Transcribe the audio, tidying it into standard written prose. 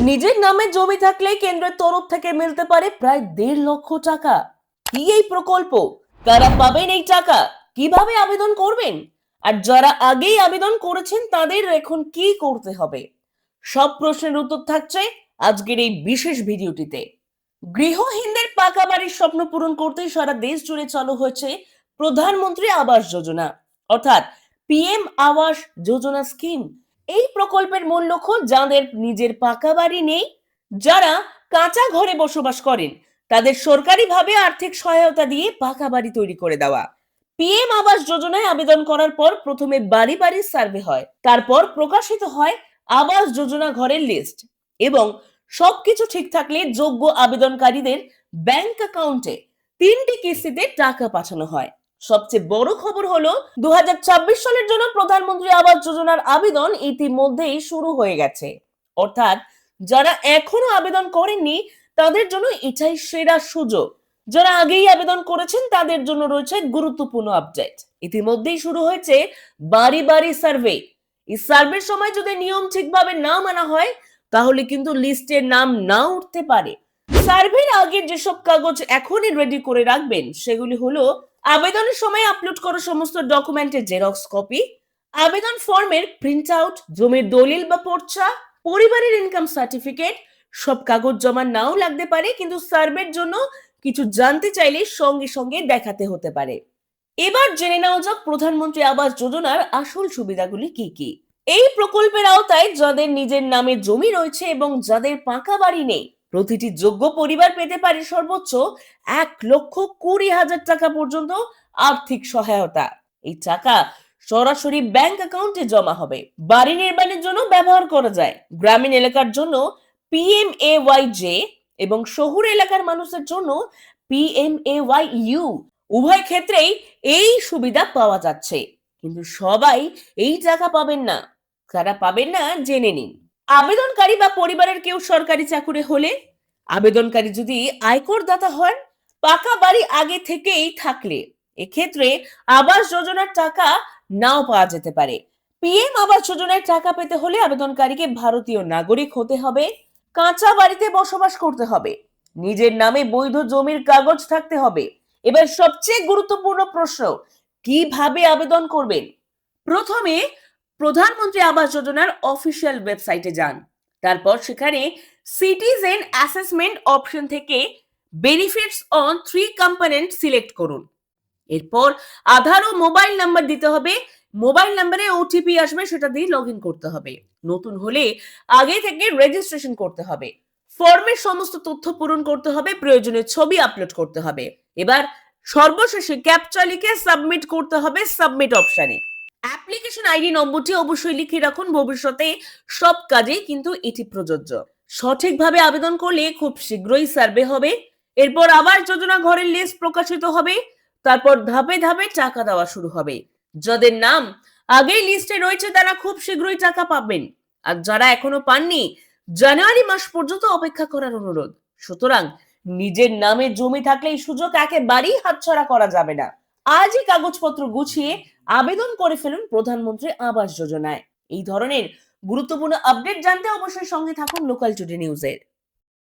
নিজের নামে জমি থাকলে কেন্দ্রের তরফ থেকে মিলতে পারে প্রায় 1.5 লক্ষ টাকা। কি এই প্রকল্প? কারা পাবেন এই টাকা? কিভাবে আবেদন করবেন? আর যারা আগেই আবেদন করেছেন তাদের এখন কি করতে হবে? সব প্রশ্নের উত্তর থাকছে আজকের এই বিশেষ ভিডিওটিতে। গৃহহীনদের পাকা বাড়ির স্বপ্ন পূরণ করতে সারা দেশ জুড়ে চালু হয়েছে প্রধানমন্ত্রী আবাস যোজনা, অর্থাৎ পিএম আবাস যোজনা স্কিম। এই প্রকল্পের মূল লক্ষ্য যাদের নিজের পাকা বাড়ি নেই, যারা কাঁচা ঘরে বসবাস করেন, তাদের সরকারিভাবে আর্থিক সহায়তা দিয়ে পাকা বাড়ি তৈরি করে দেওয়া। পিএম আবাস যোজনায় আবেদন করার পর প্রথমে বাড়ি বাড়ি সার্ভে হয়, তারপর প্রকাশিত হয় আবাস যোজনা ঘরের লিস্ট, এবং সবকিছু ঠিক থাকলে যোগ্য আবেদনকারীদের ব্যাংক অ্যাকাউন্টে 3টি কিস্তিতে টাকা পাঠানো হয়। সবচেয়ে বড় খবর হলো 2026 সালের জন্য প্রধানমন্ত্রী আবাস যোজনার আবেদন ইতিমধ্যেই শুরু হয়ে গেছে। অর্থাৎ যারা এখনো আবেদন করেননি তাদের জন্য এটাই সেরা সুযোগ। যারা আগেই আবেদন করেছেন তাদের জন্য রয়েছে গুরুত্বপূর্ণ আপডেট। ইতিমধ্যেই শুরু হয়েছে বাড়ি বাড়ি সার্ভে। এই সার্ভের সময় যদি নিয়ম ঠিকভাবে না মানা হয় তাহলে কিন্তু লিস্টের নাম না উঠতে পারে। সার্ভের আগে যেসব কাগজ এখনই রেডি করে রাখবেন সেগুলি হলো আবেদনের সময় আপলোড করা সমস্ত ডকুমেন্টের জেরক্স কপি, আবেদন ফর্মের প্রিন্ট আউট, জমির দলিল বা পর্চা, পরিবারের ইনকাম সার্টিফিকেট। সব কাগজ জমা নাও লাগতে পারে, কিন্তু সার্ভের জন্য কিছু জানতে চাইলে সঙ্গে সঙ্গে দেখাতে হতে পারে। এবার জেনে নেওয়া যাক প্রধানমন্ত্রী আবাস যোজনার আসল সুবিধাগুলি কি কি। এই প্রকল্পের আওতায় যাদের নিজের নামে জমি রয়েছে এবং যাদের পাকা বাড়ি নেই, প্রতিটি যোগ্য পরিবার পেতে পারে সর্বোচ্চ 1,20,000 টাকা পর্যন্ত আর্থিক সহায়তা। এই টাকা সরাসরি ব্যাংক অ্যাকাউন্টে জমা হবে। বাড়ি নির্মাণের জন্য ব্যবহার করা যায়। গ্রামীণ এলাকার জন্য PMAYJ এবং শহর এলাকার মানুষের জন্য PMAYU। উভয় ক্ষেত্রেই এই সুবিধা পাওয়া যাচ্ছে, কিন্তু সবাই এই টাকা পাবেন না। কারা পাবেন না জেনে নিন। আবেদনকারী বা পরিবারের কেউ সরকারি চাকুরে হলে, আবেদনকারী যদি আয়কর দাতা হন, পাকা বাড়ি আগে থেকেই থাকলে, এক্ষেত্রে আবাস যোজনার টাকা নাও পাওয়া যেতে পারে। পিএম আবাস যোজনায় টাকা পেতে হলে আবেদনকারীকে ভারতীয় নাগরিক হতে হবে, কাঁচা বাড়িতে বসবাস করতে হবে, নিজের নামে বৈধ জমির কাগজ থাকতে হবে। এবার সবচেয়ে গুরুত্বপূর্ণ প্রশ্ন, কিভাবে আবেদন করবেন? প্রথমে প্রধানমন্ত্রী আবাস যোজনার অফিসিয়াল ওয়েবসাইটে যান। তারপর সেখানে সিটিজেন অ্যাসেসমেন্ট অপশন থেকে বেনিফিটস অন 3 কম্পোনেন্ট সিলেক্ট করুন। এরপর আধার ও মোবাইল নাম্বার দিতে হবে। মোবাইল নাম্বারে ওটিপি আসবে, সেটা দিয়ে লগইন করতে হবে। নতুন হলে আগে থেকে রেজিস্ট্রেশন করতে হবে। ফর্মের সমস্ত তথ্য পূরণ করতে হবে, প্রয়োজনীয় ছবি আপলোড করতে হবে। এবার সর্বশেষে ক্যাপচা লিখে সাবমিট করতে হবে সাবমিট অপশনে। অ্যাপ্লিকেশন আইডি নম্বরটি অবশ্যই লিখে রাখুন, ভবিষ্যতে সব কাজেই কিন্তু এটি প্রযোজ্য। সঠিকভাবে আবেদন করলে খুব শীঘ্রই সার্ভে হবে। এরপর আবাস যোজনা ঘরের লিস্ট প্রকাশিত হবে। তারপর ধাপে ধাপে টাকা দেওয়া শুরু হবে। যাদের নাম আগেই লিস্টে রয়েছে তারা খুব শীঘ্রই টাকা পাবেন, আর যারা এখনো পাননি জানুয়ারি মাস পর্যন্ত অপেক্ষা করার অনুরোধ। সুতরাং নিজের নামে জমি থাকলে এই সুযোগ একেবারেই হাতছাড়া করা যাবে না। আজই কাগজপত্র গুছিয়ে আবেদন করে ফেলুন প্রধানমন্ত্রী আবাস যোজনায়। এই ধরনের গুরুত্বপূর্ণ আপডেট জানতে অবশ্যই সঙ্গে থাকুন লোকাল টুডে নিউজের।